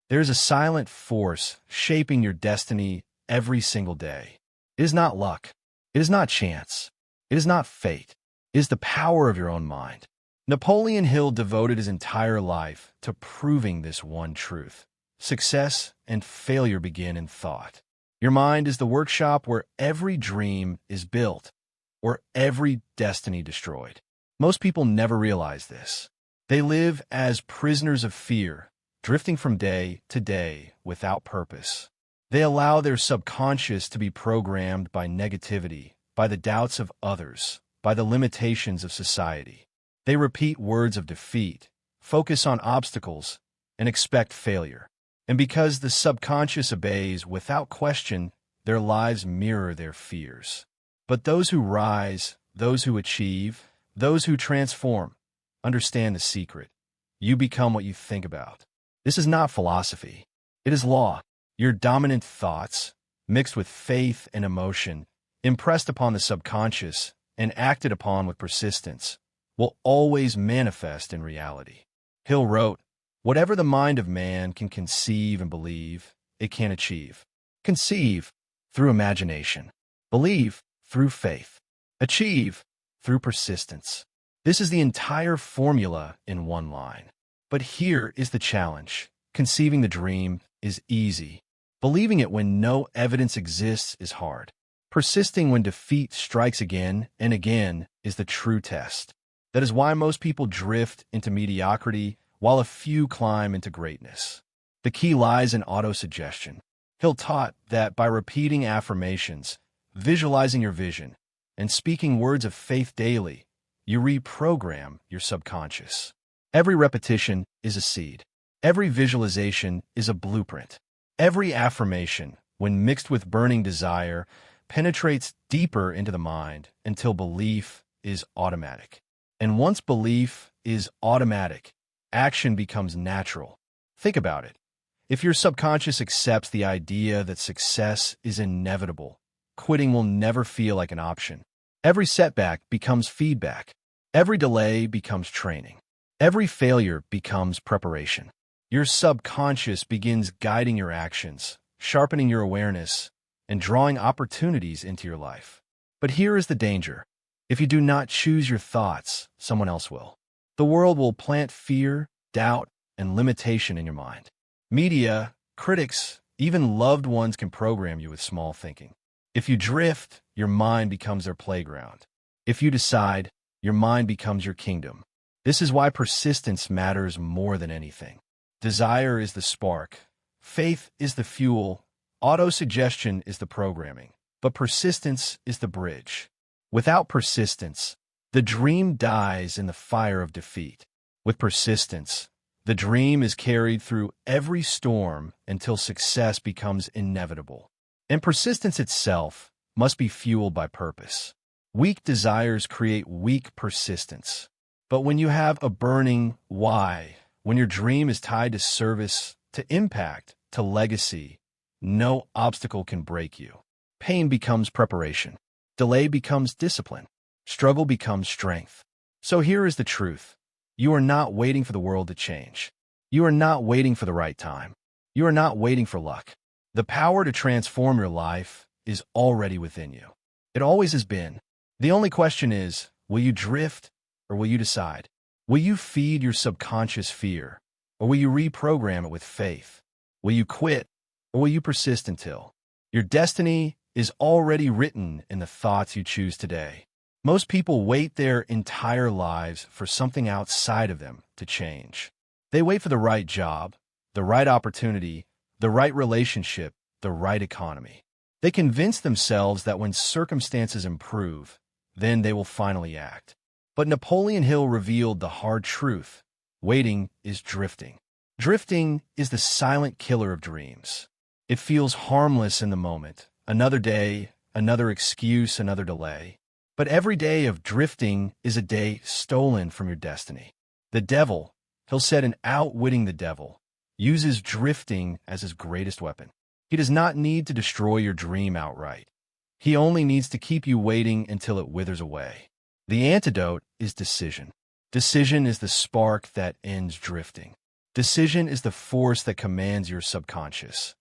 There is a silent force shaping your destiny every single day. It is not luck. It is not chance. It is not fate. It is the power of your own mind. Napoleon Hill devoted his entire life to proving this one truth. Success and failure begin in thought. Your mind is the workshop where every dream is built, or every destiny destroyed. Most people never realize this. They live as prisoners of fear, drifting from day to day without purpose. They allow their subconscious to be programmed by negativity, by the doubts of others, by the limitations of society. They repeat words of defeat, focus on obstacles, and expect failure. And because the subconscious obeys without question, their lives mirror their fears. But those who rise, those who achieve, those who transform, understand the secret. You become what you think about. This is not philosophy. It is law. Your dominant thoughts, mixed with faith and emotion, impressed upon the subconscious and acted upon with persistence, will always manifest in reality. Hill wrote, "Whatever the mind of man can conceive and believe, it can achieve. Conceive through imagination. Believe through faith. Achieve through persistence." This is the entire formula in one line. But here is the challenge. Conceiving the dream is easy. Believing it when no evidence exists is hard. Persisting when defeat strikes again and again is the true test. That is why most people drift into mediocrity while a few climb into greatness. The key lies in autosuggestion. Hill taught that by repeating affirmations, visualizing your vision, and speaking words of faith daily, you reprogram your subconscious. Every repetition is a seed. Every visualization is a blueprint. Every affirmation, when mixed with burning desire, penetrates deeper into the mind until belief is automatic. And once belief is automatic, action becomes natural. Think about it. If your subconscious accepts the idea that success is inevitable, quitting will never feel like an option. Every setback becomes feedback. Every delay becomes training. Every failure becomes preparation. Your subconscious begins guiding your actions, sharpening your awareness, and drawing opportunities into your life. But here is the danger. If you do not choose your thoughts, someone else will. The world will plant fear, doubt, and limitation in your mind. Media, critics, even loved ones can program you with small thinking. If you drift, your mind becomes their playground. If you decide, your mind becomes your kingdom. This is why persistence matters more than anything. Desire is the spark. Faith is the fuel. Autosuggestion is the programming. But persistence is the bridge. Without persistence, the dream dies in the fire of defeat. With persistence, the dream is carried through every storm until success becomes inevitable. And persistence itself must be fueled by purpose. Weak desires create weak persistence. But when you have a burning why, when your dream is tied to service, to impact, to legacy, no obstacle can break you. Pain becomes preparation. Delay becomes discipline. Struggle becomes strength. So here is the truth. You are not waiting for the world to change. You are not waiting for the right time. You are not waiting for luck. The power to transform your life is already within you. It always has been. The only question is, will you drift or will you decide? Will you feed your subconscious fear or will you reprogram it with faith? Will you quit or will you persist until? Your destiny is already written in the thoughts you choose today. Most people wait their entire lives for something outside of them to change. They wait for the right job, the right opportunity, the right relationship, the right economy. They convince themselves that when circumstances improve, then they will finally act. But Napoleon Hill revealed the hard truth. Waiting is drifting. Drifting is the silent killer of dreams. It feels harmless in the moment. Another day, another excuse, another delay. But every day of drifting is a day stolen from your destiny. The devil, Hill said in Outwitting the Devil, uses drifting as his greatest weapon. He does not need to destroy your dream outright. He only needs to keep you waiting until it withers away. The antidote is decision. Decision is the spark that ends drifting. Decision is the force that commands your subconscious.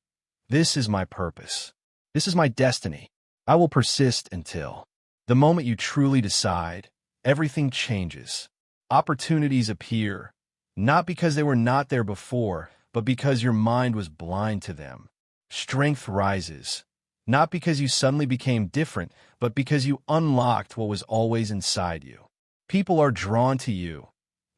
This is my purpose. This is my destiny. I will persist until. The moment you truly decide, everything changes. Opportunities appear, not because they were not there before, but because your mind was blind to them. Strength rises, not because you suddenly became different, but because you unlocked what was always inside you. People are drawn to you,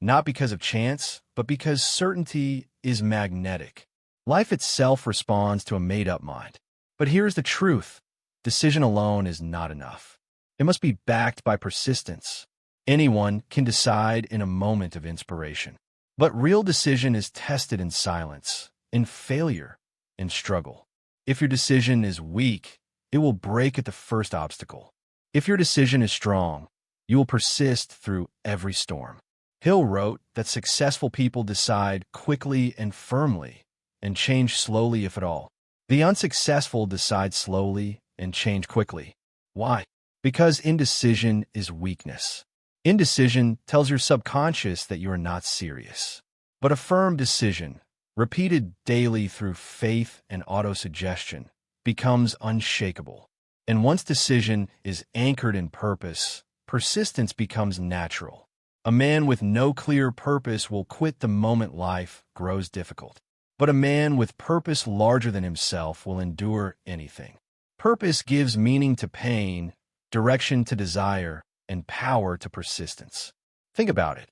not because of chance, but because certainty is magnetic. Life itself responds to a made-up mind. But here's the truth. Decision alone is not enough. It must be backed by persistence. Anyone can decide in a moment of inspiration. But real decision is tested in silence, in failure, in struggle. If your decision is weak, it will break at the first obstacle. If your decision is strong, you will persist through every storm. Hill wrote that successful people decide quickly and firmly, and change slowly if at all. The unsuccessful decide slowly and change quickly. Why? Because indecision is weakness. Indecision tells your subconscious that you are not serious. But a firm decision, repeated daily through faith and autosuggestion, becomes unshakable. And once decision is anchored in purpose, persistence becomes natural. A man with no clear purpose will quit the moment life grows difficult. But a man with purpose larger than himself will endure anything. Purpose gives meaning to pain, direction to desire, and power to persistence. Think about it.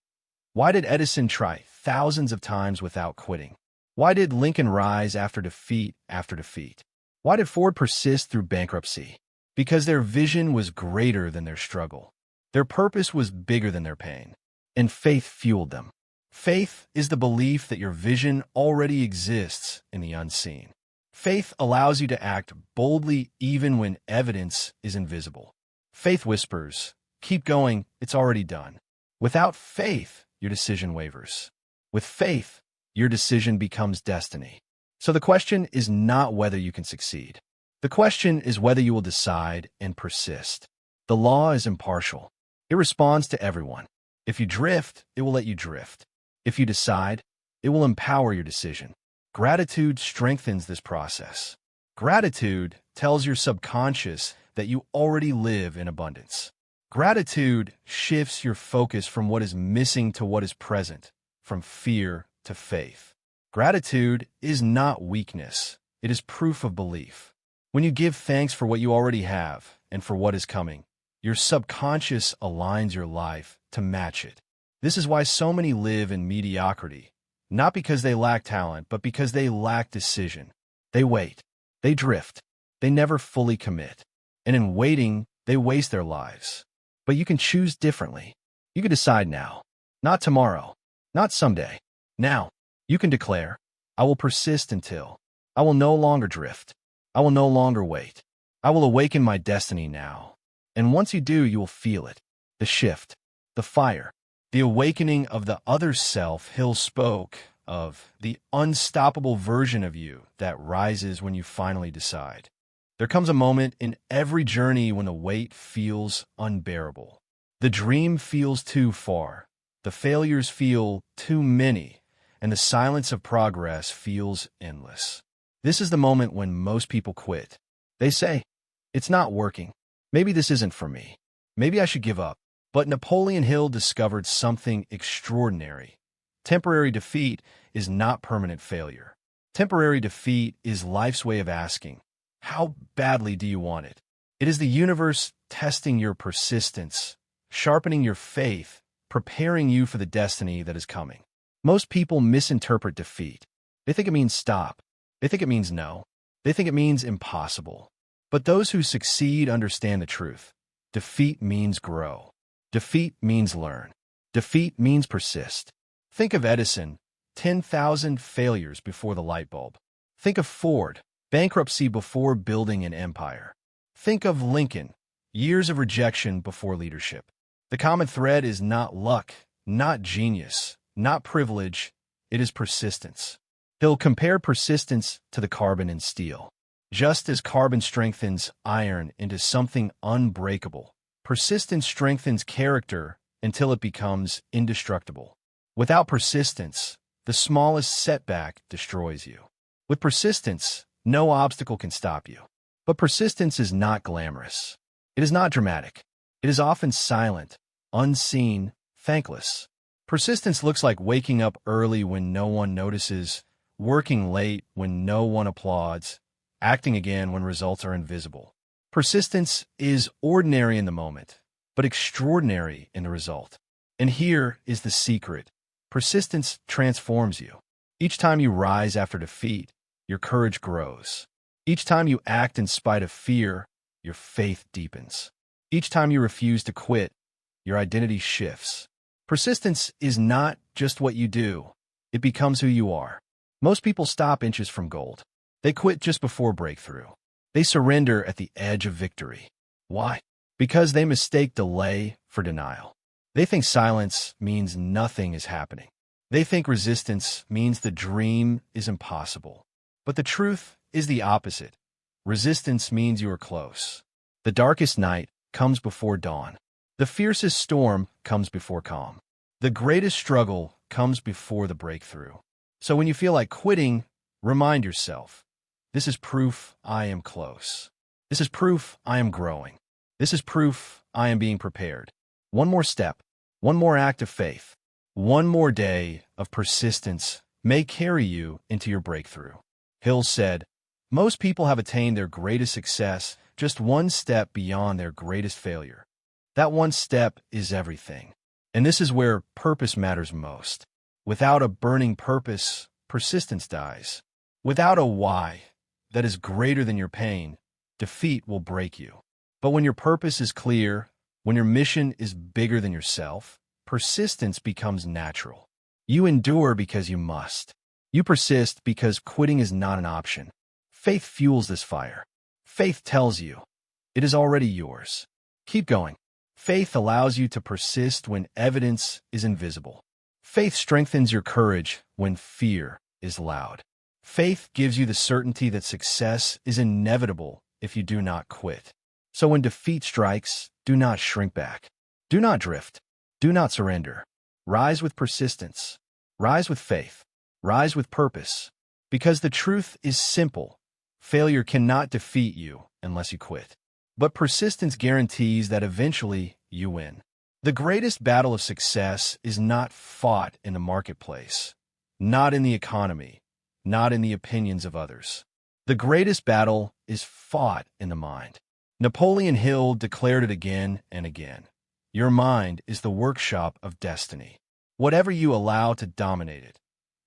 Why did Edison try thousands of times without quitting? Why did Lincoln rise after defeat after defeat? Why did Ford persist through bankruptcy? Because their vision was greater than their struggle. Their purpose was bigger than their pain, and faith fueled them. Faith is the belief that your vision already exists in the unseen. Faith allows you to act boldly even when evidence is invisible. Faith whispers, "Keep going, it's already done." Without faith, your decision wavers. With faith, your decision becomes destiny. So the question is not whether you can succeed. The question is whether you will decide and persist. The law is impartial. It responds to everyone. If you drift, it will let you drift. If you decide, it will empower your decision. Gratitude strengthens this process. Gratitude tells your subconscious that you already live in abundance. Gratitude shifts your focus from what is missing to what is present, from fear to faith. Gratitude is not weakness. It is proof of belief. When you give thanks for what you already have and for what is coming, your subconscious aligns your life to match it. This is why so many live in mediocrity, not because they lack talent, but because they lack decision. They wait. They drift. They never fully commit. And in waiting, they waste their lives. But you can choose differently. You can decide now, not tomorrow, not someday. Now, you can declare, "I will persist until. I will no longer drift. I will no longer wait. I will awaken my destiny now." And once you do, you will feel it. The shift, the fire, the awakening of the other self. Hill spoke of the unstoppable version of you that rises when you finally decide. There comes a moment in every journey when the weight feels unbearable. The dream feels too far. The failures feel too many. And the silence of progress feels endless. This is the moment when most people quit. They say, "It's not working. Maybe this isn't for me. Maybe I should give up." But Napoleon Hill discovered something extraordinary. Temporary defeat is not permanent failure. Temporary defeat is life's way of asking, "How badly do you want it?" It is the universe testing your persistence, sharpening your faith, preparing you for the destiny that is coming. Most people misinterpret defeat. They think it means stop. They think it means no. They think it means impossible. But those who succeed understand the truth. Defeat means grow. Defeat means learn. Defeat means persist. Think of Edison, 10,000 failures before the light bulb. Think of Ford, bankruptcy before building an empire. Think of Lincoln, years of rejection before leadership. The common thread is not luck, not genius, not privilege, it is persistence. He'll compare persistence to the carbon in steel. Just as carbon strengthens iron into something unbreakable, persistence strengthens character until it becomes indestructible. Without persistence, The smallest setback destroys you. With persistence, no obstacle can stop you. But persistence is not glamorous. It is not dramatic. It is often silent, unseen, thankless. Persistence looks like waking up early when no one notices, working late when no one applauds, acting again when results are invisible. Persistence is ordinary in the moment, but extraordinary in the result. And here is the secret. Persistence transforms you. Each time you rise after defeat, your courage grows. Each time you act in spite of fear, your faith deepens. Each time you refuse to quit, your identity shifts. Persistence is not just what you do. It becomes who you are. Most people stop inches from gold. They quit just before breakthrough. They surrender at the edge of victory. Why? Because they mistake delay for denial. They think silence means nothing is happening. They think resistance means the dream is impossible. But the truth is the opposite. Resistance means you are close. The darkest night comes before dawn. The fiercest storm comes before calm. The greatest struggle comes before the breakthrough. So when you feel like quitting, remind yourself, this is proof I am close. This is proof I am growing. This is proof I am being prepared. One more step, one more act of faith, one more day of persistence may carry you into your breakthrough. Hill said, most people have attained their greatest success just one step beyond their greatest failure. That one step is everything. And this is where purpose matters most. Without a burning purpose, persistence dies. Without a why that is greater than your pain, defeat will break you. But when your purpose is clear, when your mission is bigger than yourself, persistence becomes natural. You endure because you must. You persist because quitting is not an option. Faith fuels this fire. Faith tells you, it is already yours. Keep going. Faith allows you to persist when evidence is invisible. Faith strengthens your courage when fear is loud. Faith gives you the certainty that success is inevitable if you do not quit. So when defeat strikes, do not shrink back. Do not drift. Do not surrender. Rise with persistence. Rise with faith. Rise with purpose. Because the truth is simple. Failure cannot defeat you unless you quit. But persistence guarantees that eventually you win. The greatest battle of success is not fought in the marketplace, not in the economy, not in the opinions of others. The greatest battle is fought in the mind. Napoleon Hill declared it again and again. Your mind is the workshop of destiny. Whatever you allow to dominate it,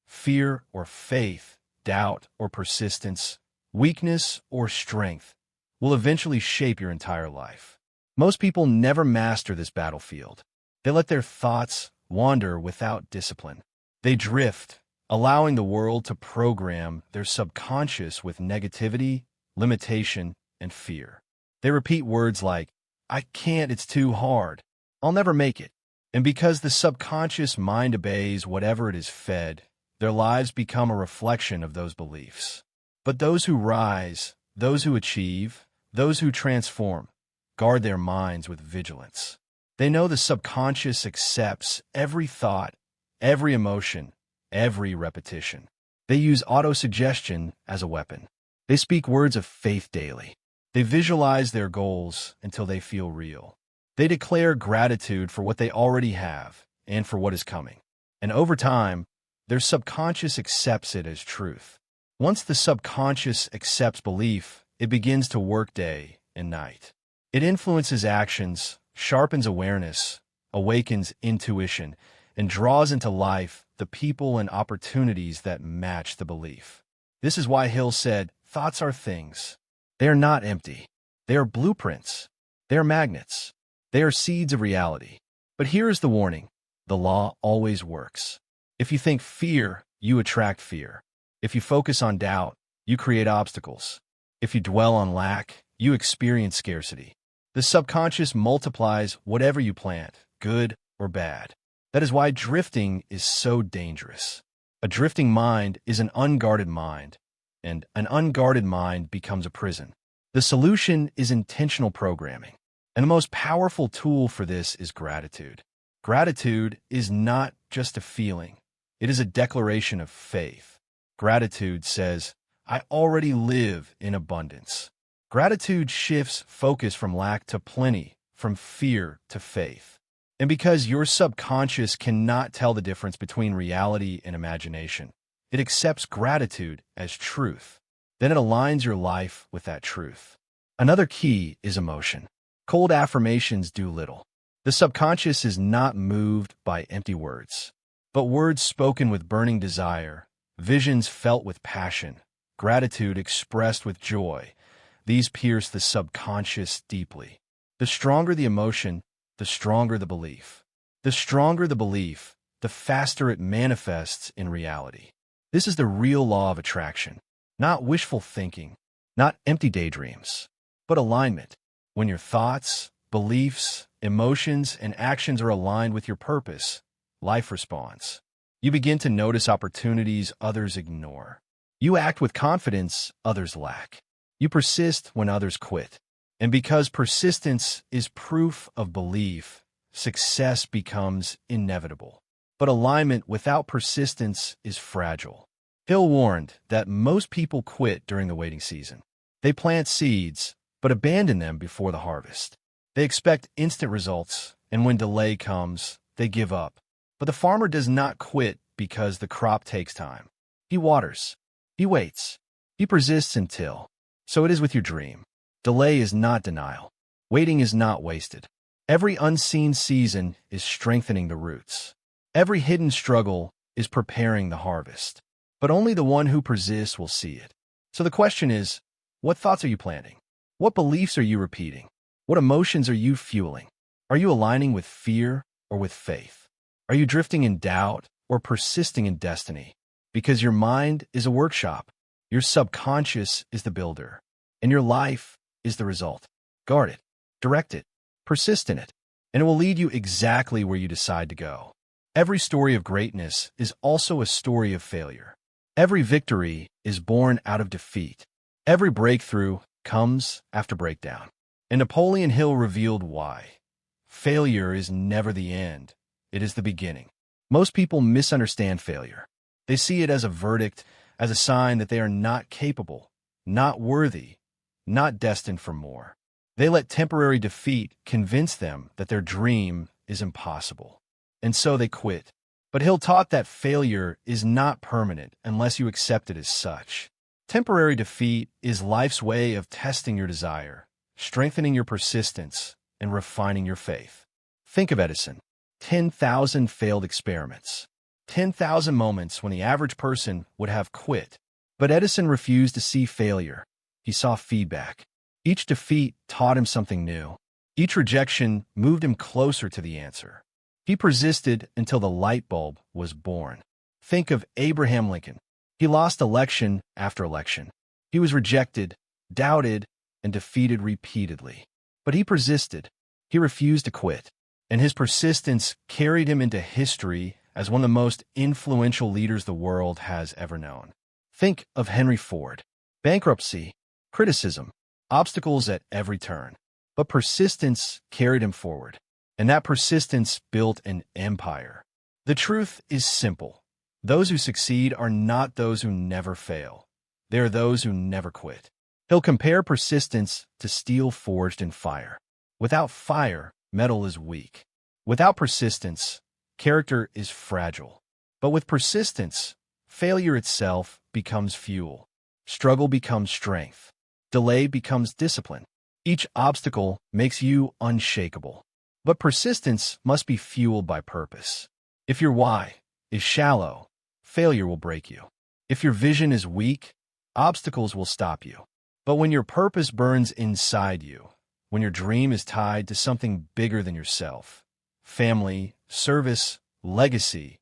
fear or faith, doubt or persistence, weakness or strength, will eventually shape your entire life. Most people never master this battlefield. They let their thoughts wander without discipline. They drift, allowing the world to program their subconscious with negativity, limitation, and fear. They repeat words like, I can't, it's too hard, I'll never make it. And because the subconscious mind obeys whatever it is fed, their lives become a reflection of those beliefs. But those who rise, those who achieve, those who transform, guard their minds with vigilance. They know the subconscious accepts every thought, every emotion, every repetition. They use autosuggestion as a weapon. They speak words of faith daily. They visualize their goals until they feel real. They declare gratitude for what they already have and for what is coming. And over time, their subconscious accepts it as truth. Once the subconscious accepts belief, it begins to work day and night. It influences actions, sharpens awareness, awakens intuition, and draws into life the people and opportunities that match the belief. This is why Hill said, thoughts are things. They are not empty. They are blueprints. They are magnets. They are seeds of reality. But here is the warning. The law always works. If you think fear, you attract fear. If you focus on doubt, you create obstacles. If you dwell on lack, you experience scarcity. The subconscious multiplies whatever you plant, good or bad. That is why drifting is so dangerous. A drifting mind is an unguarded mind, and an unguarded mind becomes a prison. The solution is intentional programming, and the most powerful tool for this is gratitude. Gratitude is not just a feeling. It is a declaration of faith. Gratitude says, I already live in abundance. Gratitude shifts focus from lack to plenty, from fear to faith. And because your subconscious cannot tell the difference between reality and imagination, it accepts gratitude as truth. Then it aligns your life with that truth. Another key is emotion. Cold affirmations do little. The subconscious is not moved by empty words, but words spoken with burning desire, visions felt with passion, gratitude expressed with joy. These pierce the subconscious deeply. The stronger the emotion, the stronger the belief. The stronger the belief, the faster it manifests in reality. This is the real law of attraction. Not wishful thinking, not empty daydreams, but alignment. When your thoughts, beliefs, emotions, and actions are aligned with your purpose, life responds. You begin to notice opportunities others ignore. You act with confidence others lack. You persist when others quit. And because persistence is proof of belief, success becomes inevitable. But alignment without persistence is fragile. Hill warned that most people quit during the waiting season. They plant seeds, but abandon them before the harvest. They expect instant results, and when delay comes, they give up. But the farmer does not quit because the crop takes time. He waters. He waits. He persists until. So it is with your dream. Delay is not denial. Waiting is not wasted. Every unseen season is strengthening the roots. Every hidden struggle is preparing the harvest. But only the one who persists will see it. So the question is, what thoughts are you planting? What beliefs are you repeating? What emotions are you fueling? Are you aligning with fear or with faith? Are you drifting in doubt or persisting in destiny? Because your mind is a workshop, your subconscious is the builder, and your life is the result. Guard it, direct it, persist in it, and it will lead you exactly where you decide to go. Every story of greatness is also a story of failure. Every victory is born out of defeat. Every breakthrough comes after breakdown. And Napoleon Hill revealed why. Failure is never the end. It is the beginning. Most people misunderstand failure. They see it as a verdict, as a sign that they are not capable, not worthy, not destined for more. They let temporary defeat convince them that their dream is impossible. And so they quit. But Hill taught that failure is not permanent unless you accept it as such. Temporary defeat is life's way of testing your desire, strengthening your persistence, and refining your faith. Think of Edison. 10,000 failed experiments. 10,000 moments when the average person would have quit. But Edison refused to see failure. He saw feedback. Each defeat taught him something new. Each rejection moved him closer to the answer. He persisted until the light bulb was born. Think of Abraham Lincoln. He lost election after election. He was rejected, doubted, and defeated repeatedly. But he persisted. He refused to quit. And his persistence carried him into history as one of the most influential leaders the world has ever known. Think of Henry Ford. Bankruptcy, criticism, obstacles at every turn. But persistence carried him forward. And that persistence built an empire. The truth is simple. Those who succeed are not those who never fail. They are those who never quit. He'll compare persistence to steel forged in fire. Without fire, metal is weak. Without persistence, character is fragile. But with persistence, failure itself becomes fuel. Struggle becomes strength. Delay becomes discipline. Each obstacle makes you unshakable. But persistence must be fueled by purpose. If your why is shallow, failure will break you. If your vision is weak, obstacles will stop you. But when your purpose burns inside you, when your dream is tied to something bigger than yourself, family, service, legacy,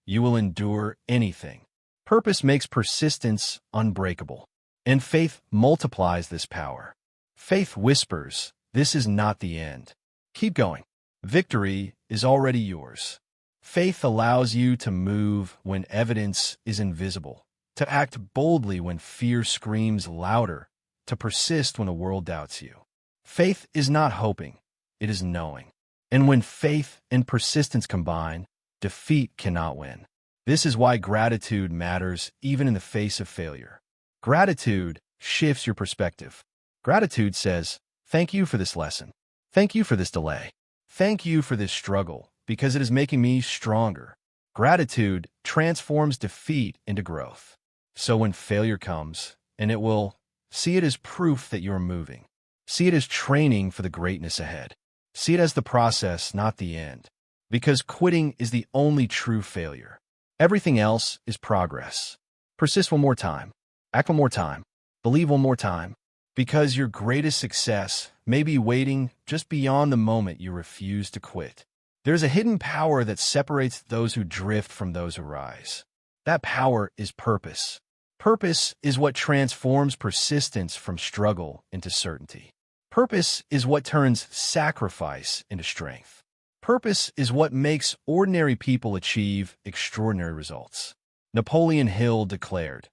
you will endure anything. Purpose makes persistence unbreakable, and faith multiplies this power. Faith whispers, "This is not the end. Keep going. Victory is already yours." Faith allows you to move when evidence is invisible, to act boldly when fear screams louder, to persist when the world doubts you. Faith is not hoping, it is knowing. And when faith and persistence combine, defeat cannot win. This is why gratitude matters even in the face of failure. Gratitude shifts your perspective. Gratitude says, thank you for this lesson. Thank you for this delay. Thank you for this struggle, because it is making me stronger. Gratitude transforms defeat into growth. So when failure comes, and it will, see it as proof that you are moving. See it as training for the greatness ahead. See it as the process, not the end. Because quitting is the only true failure. Everything else is progress. Persist one more time. Act one more time. Believe one more time. Because your greatest success may be waiting just beyond the moment you refuse to quit. There's a hidden power that separates those who drift from those who rise. That power is purpose. Purpose is what transforms persistence from struggle into certainty. Purpose is what turns sacrifice into strength. Purpose is what makes ordinary people achieve extraordinary results. Napoleon Hill declared,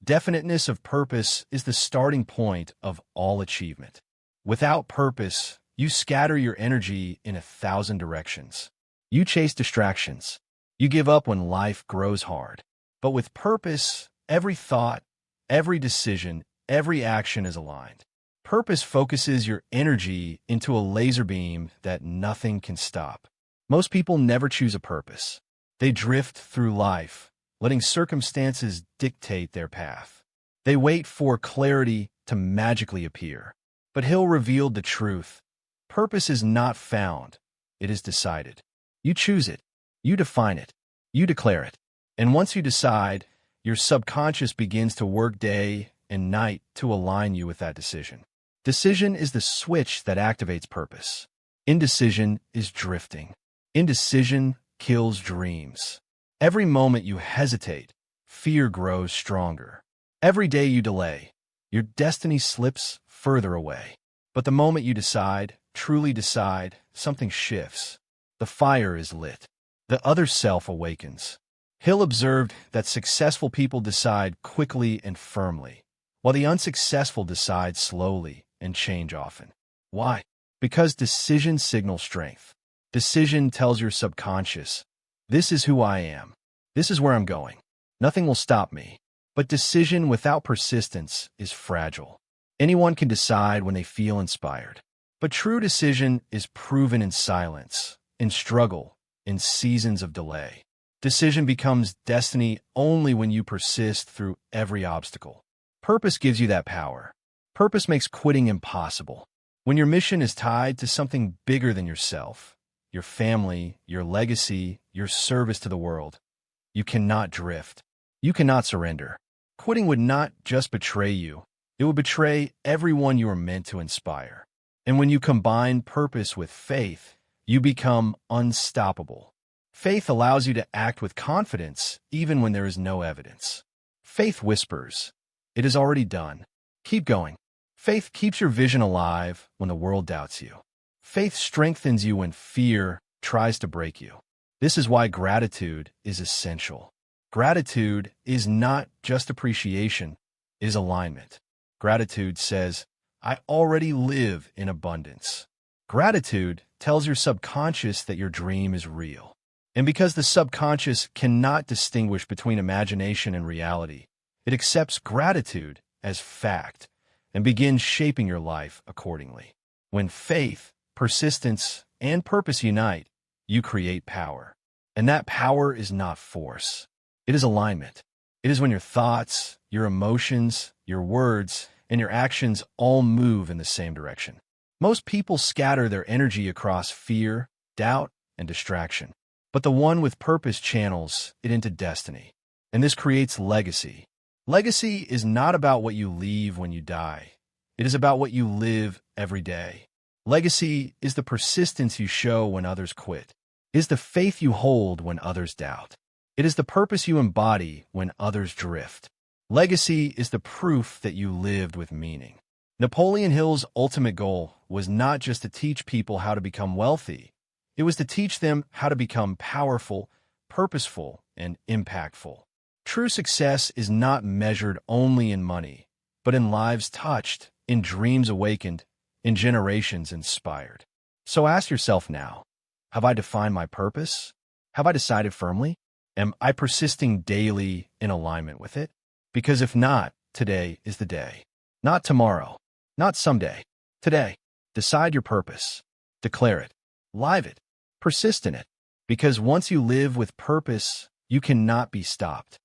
"Definiteness of purpose is the starting point of all achievement. Without purpose, you scatter your energy in 1,000 directions. You chase distractions. You give up when life grows hard. But with purpose, every thought, every decision, every action is aligned. Purpose focuses your energy into a laser beam that nothing can stop." Most people never choose a purpose. They drift through life, letting circumstances dictate their path. They wait for clarity to magically appear. But Hill revealed the truth. Purpose is not found. It is decided. You choose it. You define it. You declare it. And once you decide, your subconscious begins to work day and night to align you with that decision. Decision is the switch that activates purpose. Indecision is drifting. Indecision kills dreams. Every moment you hesitate, fear grows stronger. Every day you delay, your destiny slips further away. But the moment you decide, truly decide, something shifts. The fire is lit. The other self awakens. Hill observed that successful people decide quickly and firmly, while the unsuccessful decide slowly and change often. Why? Because decision signals strength. Decision tells your subconscious, this is who I am. This is where I'm going. Nothing will stop me. But decision without persistence is fragile. Anyone can decide when they feel inspired. But true decision is proven in silence, in struggle, in seasons of delay. Decision becomes destiny only when you persist through every obstacle. Purpose gives you that power. Purpose makes quitting impossible. When your mission is tied to something bigger than yourself, your family, your legacy, your service to the world, you cannot drift. You cannot surrender. Quitting would not just betray you. It would betray everyone you are meant to inspire. And when you combine purpose with faith, you become unstoppable. Faith allows you to act with confidence even when there is no evidence. Faith whispers, "It is already done. Keep going." Faith keeps your vision alive when the world doubts you. Faith strengthens you when fear tries to break you. This is why gratitude is essential. Gratitude is not just appreciation, it is alignment. Gratitude says, "I already live in abundance." Gratitude tells your subconscious that your dream is real. And because the subconscious cannot distinguish between imagination and reality, it accepts gratitude as fact and begins shaping your life accordingly. When faith, persistence, and purpose unite, you create power. And that power is not force. It is alignment. It is when your thoughts, your emotions, your words, and your actions all move in the same direction. Most people scatter their energy across fear, doubt, and distraction. But the one with purpose channels it into destiny. And this creates legacy. Legacy is not about what you leave when you die. It is about what you live every day. Legacy is the persistence you show when others quit. It is the faith you hold when others doubt. It is the purpose you embody when others drift. Legacy is the proof that you lived with meaning. Napoleon Hill's ultimate goal was not just to teach people how to become wealthy. It was to teach them how to become powerful, purposeful, and impactful. True success is not measured only in money, but in lives touched, in dreams awakened, in generations inspired. So ask yourself now, have I defined my purpose? Have I decided firmly? Am I persisting daily in alignment with it? Because if not, today is the day. Not tomorrow, not someday. Today. Decide your purpose. Declare it. Live it. Persist in it. Because once you live with purpose, you cannot be stopped.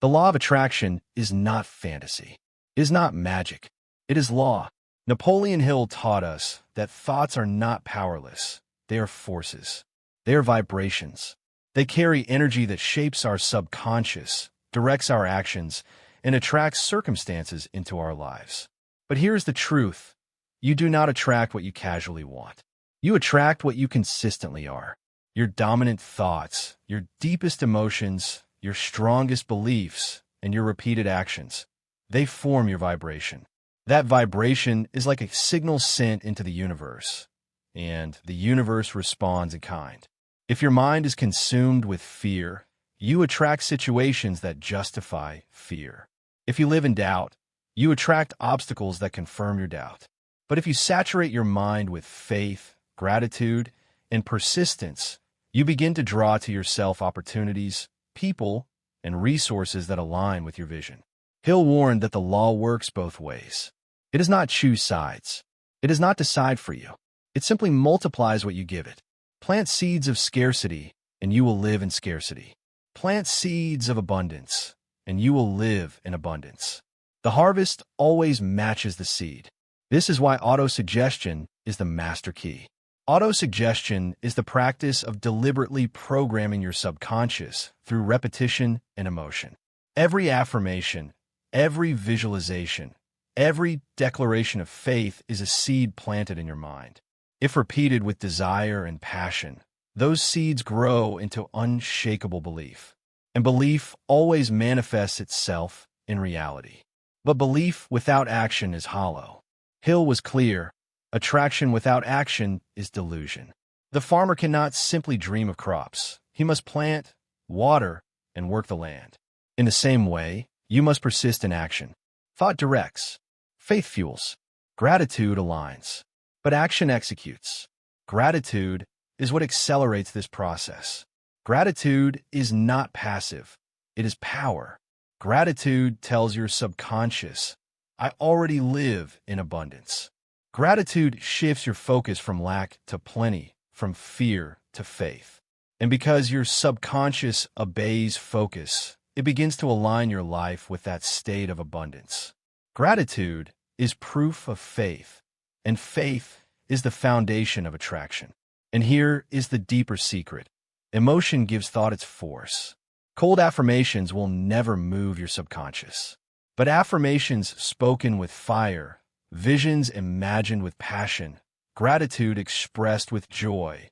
The law of attraction is not fantasy. It is not magic. It is law. Napoleon Hill taught us that thoughts are not powerless. They are forces. They are vibrations. They carry energy that shapes our subconscious, directs our actions, and attracts circumstances into our lives. But here's the truth. You do not attract what you casually want. You attract what you consistently are. Your dominant thoughts, your deepest emotions, your strongest beliefs, and your repeated actions. They form your vibration. That vibration is like a signal sent into the universe, and the universe responds in kind. If your mind is consumed with fear, you attract situations that justify fear. If you live in doubt, you attract obstacles that confirm your doubt. But if you saturate your mind with faith, gratitude, and persistence, you begin to draw to yourself opportunities, people, and resources that align with your vision. Hill warned that the law works both ways. It does not choose sides. It does not decide for you. It simply multiplies what you give it. Plant seeds of scarcity, and you will live in scarcity. Plant seeds of abundance, and you will live in abundance. The harvest always matches the seed. This is why autosuggestion is the master key. Autosuggestion is the practice of deliberately programming your subconscious through repetition and emotion. Every affirmation, every visualization, every declaration of faith is a seed planted in your mind. If repeated with desire and passion, those seeds grow into unshakable belief. And belief always manifests itself in reality. But belief without action is hollow. Hill was clear. Attraction without action is delusion. The farmer cannot simply dream of crops. He must plant, water, and work the land. In the same way, you must persist in action. Thought directs. Faith fuels. Gratitude aligns. But action executes. Gratitude is what accelerates this process. Gratitude is not passive. It is power. Gratitude tells your subconscious, I already live in abundance. Gratitude shifts your focus from lack to plenty, from fear to faith. And because your subconscious obeys focus, it begins to align your life with that state of abundance. Gratitude is proof of faith, and faith is the foundation of attraction. And here is the deeper secret. Emotion gives thought its force. Cold affirmations will never move your subconscious. But affirmations spoken with fire, visions imagined with passion, gratitude expressed with joy,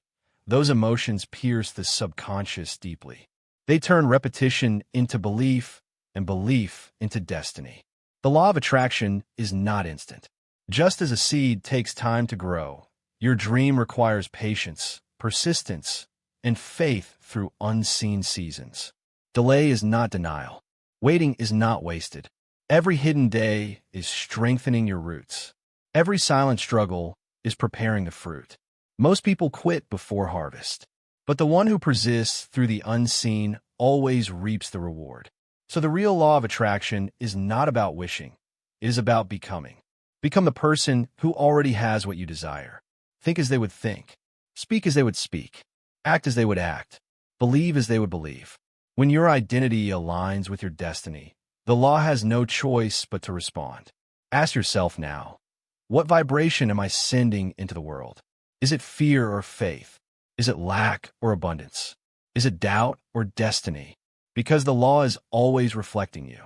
those emotions pierce the subconscious deeply. They turn repetition into belief and belief into destiny. The law of attraction is not instant. Just as a seed takes time to grow, your dream requires patience, persistence, and faith through unseen seasons. Delay is not denial. Waiting is not wasted. Every hidden day is strengthening your roots. Every silent struggle is preparing the fruit. Most people quit before harvest, but the one who persists through the unseen always reaps the reward. So the real law of attraction is not about wishing. It is about becoming. Become the person who already has what you desire. Think as they would think. Speak as they would speak. Act as they would act. Believe as they would believe. When your identity aligns with your destiny, the law has no choice but to respond. Ask yourself now, what vibration am I sending into the world? Is it fear or faith? Is it lack or abundance? Is it doubt or destiny? Because the law is always reflecting you.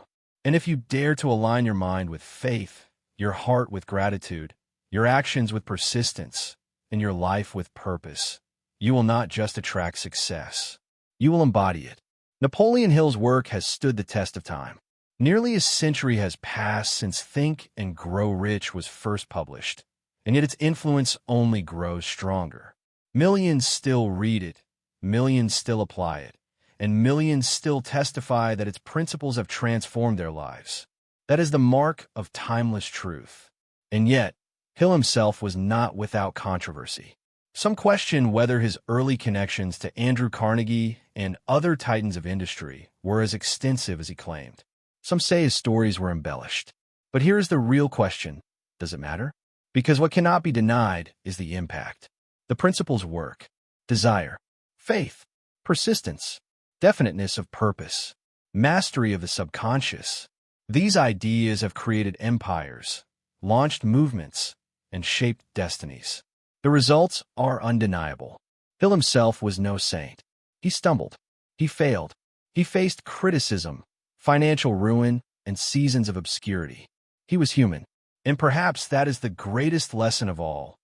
And if you dare to align your mind with faith, your heart with gratitude, your actions with persistence, and your life with purpose, you will not just attract success. You will embody it. Napoleon Hill's work has stood the test of time. Nearly a century has passed since Think and Grow Rich was first published, and yet its influence only grows stronger. Millions still read it, millions still apply it, and millions still testify that its principles have transformed their lives. That is the mark of timeless truth. And yet, Hill himself was not without controversy. Some question whether his early connections to Andrew Carnegie and other titans of industry were as extensive as he claimed. Some say his stories were embellished. But here's the real question. Does it matter? Because what cannot be denied is the impact. The principles work. Desire, faith, persistence, definiteness of purpose, mastery of the subconscious. These ideas have created empires, launched movements, and shaped destinies. The results are undeniable. Hill himself was no saint. He stumbled. He failed. He faced criticism, financial ruin, and seasons of obscurity. He was human. And perhaps that is the greatest lesson of all.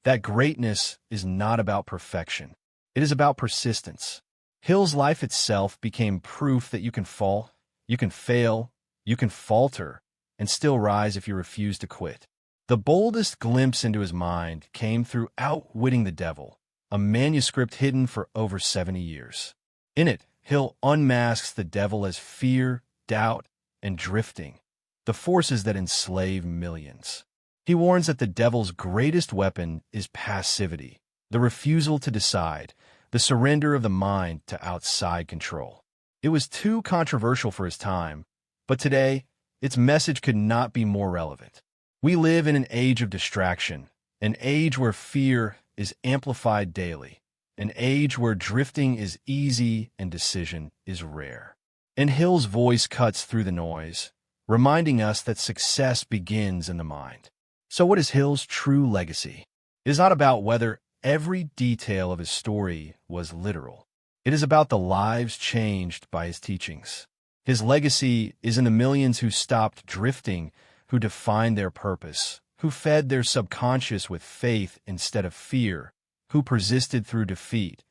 That greatness is not about perfection. It is about persistence. Hill's life itself became proof that you can fall, you can fail, you can falter, and still rise if you refuse to quit. The boldest glimpse into his mind came through Outwitting the Devil, a manuscript hidden for over 70 years. In it, Hill unmasks the devil as fear, doubt, and drifting, the forces that enslave millions. He warns that the devil's greatest weapon is passivity, the refusal to decide, the surrender of the mind to outside control. It was too controversial for his time, but today, its message could not be more relevant. We live in an age of distraction, an age where fear is amplified daily, an age where drifting is easy and decision is rare. And Hill's voice cuts through the noise, reminding us that success begins in the mind. So what is Hill's true legacy? It is not about whether every detail of his story was literal. It is about the lives changed by his teachings. His legacy is in the millions who stopped drifting, who defined their purpose, who fed their subconscious with faith instead of fear, who persisted through defeat,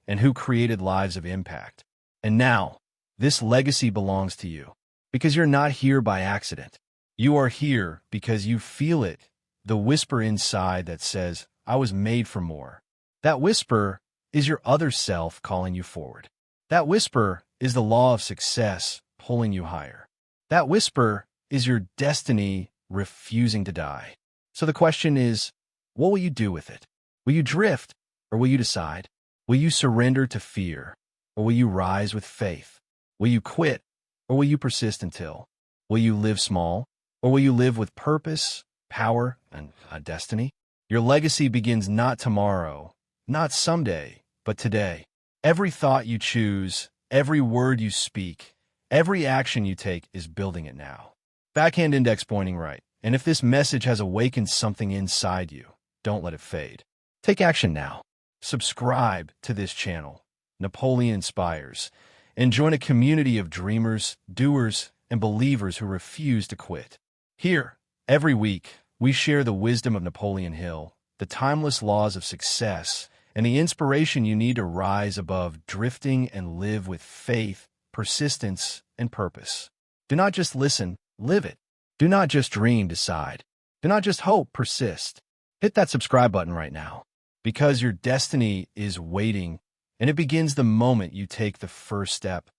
and who created lives of impact. And now, this legacy belongs to you, because you're not here by accident. You are here because you feel it, the whisper inside that says, I was made for more. That whisper is your other self calling you forward. That whisper is the law of success pulling you higher. That whisper is your destiny refusing to die. So the question is, what will you do with it? Will you drift, or will you decide? Will you surrender to fear, or will you rise with faith? Will you quit, or will you persist until? Will you live small, or will you live with purpose, power, and a destiny? Your legacy begins not tomorrow, not someday, but today. Every thought you choose, every word you speak, every action you take is building it now. Backhand index pointing right. And if this message has awakened something inside you, don't let it fade. Take action now. Subscribe to this channel, Napoleon Inspires, and join a community of dreamers, doers, and believers who refuse to quit. Here, every week, we share the wisdom of Napoleon Hill, the timeless laws of success, and the inspiration you need to rise above drifting and live with faith, persistence, and purpose. Do not just listen, live it. Do not just dream, decide. Do not just hope, persist. Hit that subscribe button right now, because your destiny is waiting, and it begins the moment you take the first step.